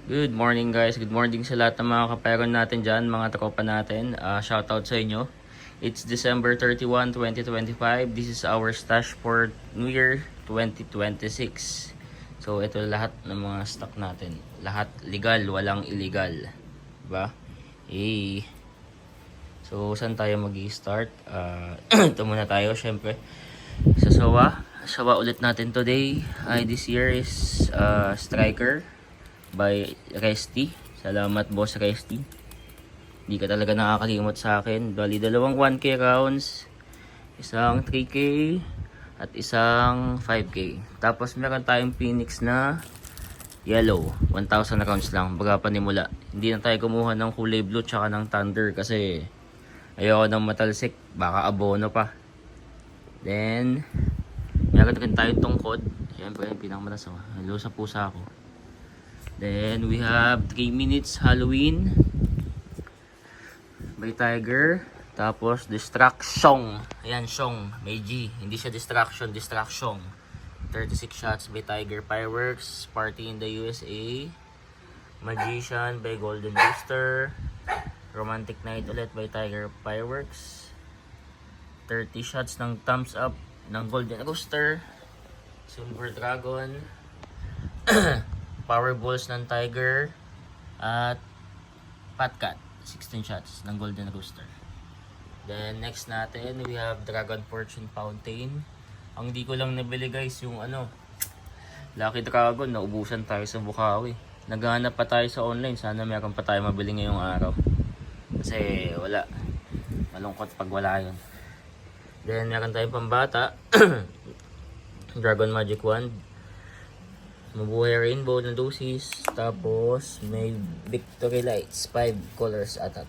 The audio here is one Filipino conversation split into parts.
Good morning guys, good morning sa lahat ng mga kapayron natin dyan, mga tropa natin. Shoutout sa inyo. It's December 31, 2025. This is our stash for New Year 2026. So ito lahat ng mga stock natin. Lahat legal, walang illegal. Diba? Eh. So saan tayo mag-i-start? Ito muna tayo syempre. Sa Sawa ulit natin today. This year is Striker by Resty. Salamat boss Resty. Hindi ka talaga nakakalimot sa akin. Bali dalawang 1k rounds, isang 3k at isang 5k. Tapos meron tayong Phoenix na yellow, 1000 rounds lang, baga panimula. Hindi na tayo kumuha ng kulay blue tsaka ng Thunder kasi ayoko ng matalsik, baka abono pa. Then meron rin tayong tungkod. Siyempre pinakamalas ako, hello sa pusa ako. Then we have 3 minutes Halloween by Tiger. Tapos Distraction. Ayan, Shong. May G. Hindi siya Distraction, Distraction. 36 shots by Tiger Fireworks. Party in the USA. Magician by Golden Rooster. Romantic Night ulit by Tiger Fireworks. 30 shots ng thumbs up ng Golden Rooster. Silver Dragon. Powerballs ng Tiger at Patcat, 16 shots ng Golden Rooster. Then next natin we have Dragon Fortune Fountain. Ang di ko lang nabili guys yung Lucky Dragon, naubusan tayo sa Bukawi. Naghahanap pa tayo sa online, sana meron pa tayo mabili ngayong araw. Kasi wala, malungkot pag wala yun. Then meron tayong pambata Dragon Magic Wand, Mabuhay Rainbow na dosis. Tapos may Victory Lights 5 colors ata.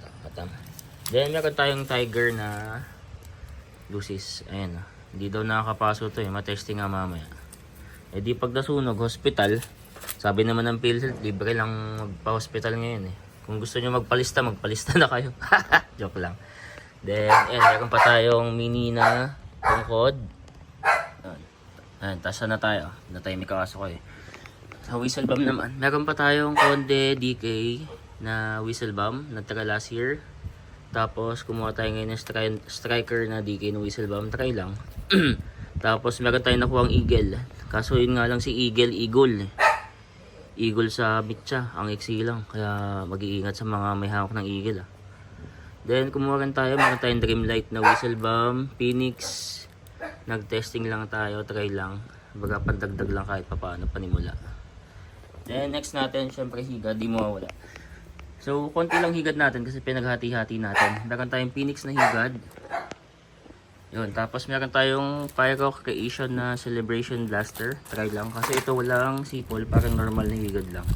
Then meron tayong Tiger na dosis. Ayan, hindi daw nakakapaso to matesting nga mamaya. Di pag nasunog hospital, sabi naman ng PhilHealth libre lang magpa-hospital ngayon Kung gusto nyo magpalista na kayo. Joke lang. Then meron pa tayong mini na tungkod. Ayan, tasa na tayo. Natay may kaso ko Sa whistle bomb naman, meron pa tayong Conde DK na whistle bomb na taga last year. Tapos kumuha tayo ngayon ng striker na DK na whistle bomb, try lang. Tapos meron tayong nakuhang Eagle. Kaso yun nga lang si Eagle sa mitya, ang iksi lang. Kaya mag-iingat sa mga may hawak ng Eagle Then kumuha rin tayo, meron tayong Dreamlight na whistle bomb, Phoenix. Nag-testing lang tayo, try lang. Baga pandagdag lang kahit papaano panimula. Then next natin, syempre higad, di mawawala. So konti lang higad natin kasi pinaghati-hati natin. Meron tayong Phoenix na higad. Yun, tapos meron tayong Pyro Creation na Celebration Blaster. Try lang kasi ito walang sipol, parang normal na higad lang.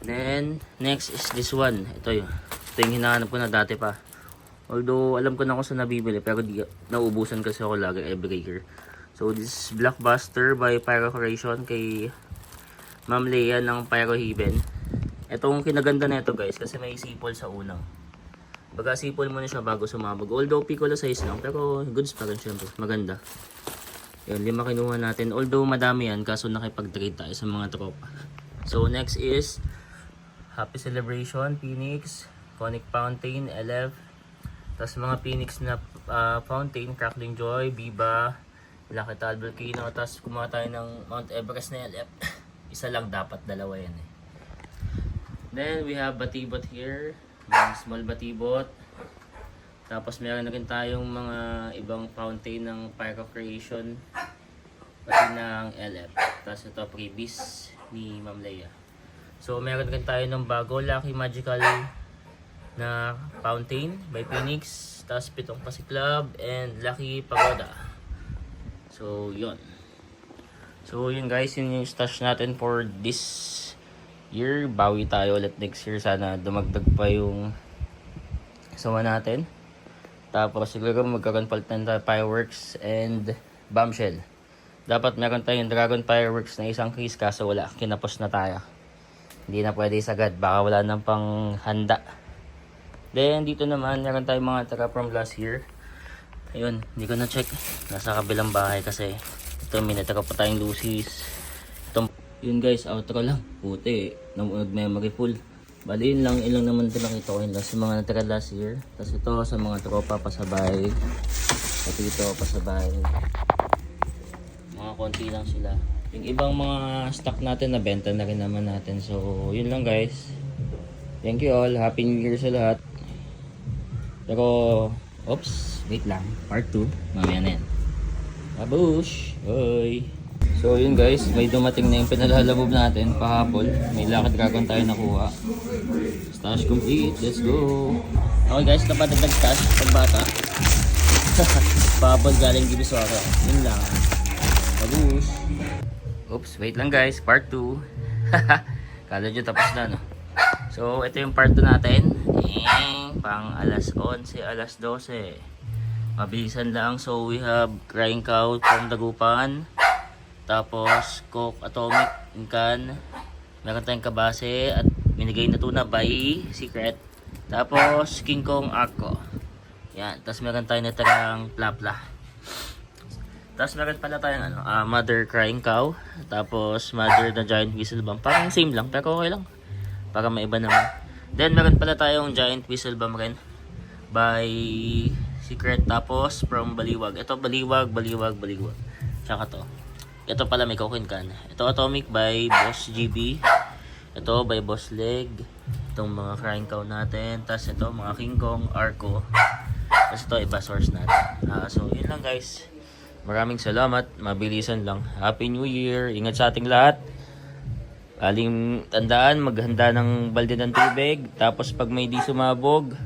Then next is this one. Ito yung hinahanap ko na dati pa. Although alam ko na kung saan nabibili pero nauubusan kasi ako lagi every year. So this is Blockbuster by Pyro Creation kay Ma'am Leia ng Pyro Heaven. Itong kinaganda na ito guys kasi may sipol sa unang. Baga sipol muna siya bago sumabog. Although piccolo size lang pero goods pa rin syempre. Maganda. Yan, 5 kinuha natin. Although madami yan kaso nakipag-trade tayo sa mga tropa. So next is Happy Celebration, Phoenix, Conic Fountain, LF. Tapos mga Phoenix na Fountain, Crackling Joy, Biba, Lucky Tal Volcano. Tapos kumuha tayo ng Mount Everest na LF. Isa lang dapat, dalawa yan Then we have Batibot here, mga small Batibot. Tapos meron na rin tayong mga ibang fountain ng Pyro Creation, pati ng LF. Tapos ito freebies ni Ma'am Leia. So meron rin tayo ng bago Lucky Magical na fountain by Phoenix. Tapos Pitong Pasi Club and Lucky Pagoda. So yun. So yun guys, yun yung stash natin for this year. Bawi tayo ulit next year. Sana dumagdag pa yung sama natin. Tapos siguro magkaroon palitan tayo fireworks and bombshell. Dapat meron tayong Dragon Fireworks na isang case kaso wala. Kinapos na tayo. Hindi na pwede sagad. Baka wala nang pang handa. Then dito naman meron tayong mga tara from last year. Ayun, hindi ko na check. Nasa kabilang bahay kasi ito may nataka pa tayong lucis. Itong Yun guys, outro lang. Puti, nag-memory full. Bali yun lang, ilang naman ito nakita ko yun last, sa mga natira last year. Tapos ito sa mga tropa pasabay. Pati ito pasabay. Mga konti lang sila. Yung ibang mga stock natin, nabenta na rin naman natin. So, yun lang guys. Thank you all. Happy New Year sa lahat. Pero, oops, wait lang. Part 2. Mamaya na yan. Babush! Bye! So, yun guys. May dumating na yung pinalalamove natin. Pahapol. May Lucky Dragon tayo nakuha. Stash complete. Let's go! Okay guys, napadagdag stash. Pagbata. Pahapol galing Divisoria. Yun lang. Babush! Oops, wait lang guys. Part 2. Kala nyo tapos na, no? So, ito yung part 2 natin. Pang alas 11, alas 12. Mabilisan lang. So, we have Crying Cow from Dagupan. Tapos, Coke Atomic in can. Meron tayong kabase at binigay na tuna by Secret. Tapos, King Kong Arco. Yan. Tapos, meron tayong natirang Plapla. Tapos, meron pala tayong Mother Crying Cow. Tapos, Mother na Giant Whistle Bomb. Parang same lang, pero okay lang. Para maiba naman. Then, meron pala tayong Giant Whistle Bomb rin. By Secret. Tapos, from Baliwag. Ito, Baliwag. Tsaka to. Ito pala may coke can. Ito Atomic by Boss GB. Ito by Boss Leg. Itong mga Crying Cow natin. Tapos ito mga King Kong Arco. Tapos ito iba source natin. So yun lang guys. Maraming salamat. Mabilisan lang. Happy New Year. Ingat sa ating lahat. Aling tandaan, maghanda ng balde ng tubig. Tapos pag may di sumabog,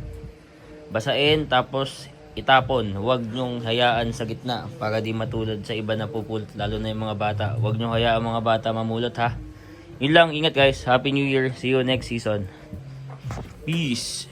basain. Tapos itapon, huwag nyong hayaan sa gitna para di matulad sa iba na pupulot, lalo na yung mga bata. Huwag nyong hayaan mga bata mamulot ha. Yun lang, ingat guys. Happy New Year. See you next season. Peace.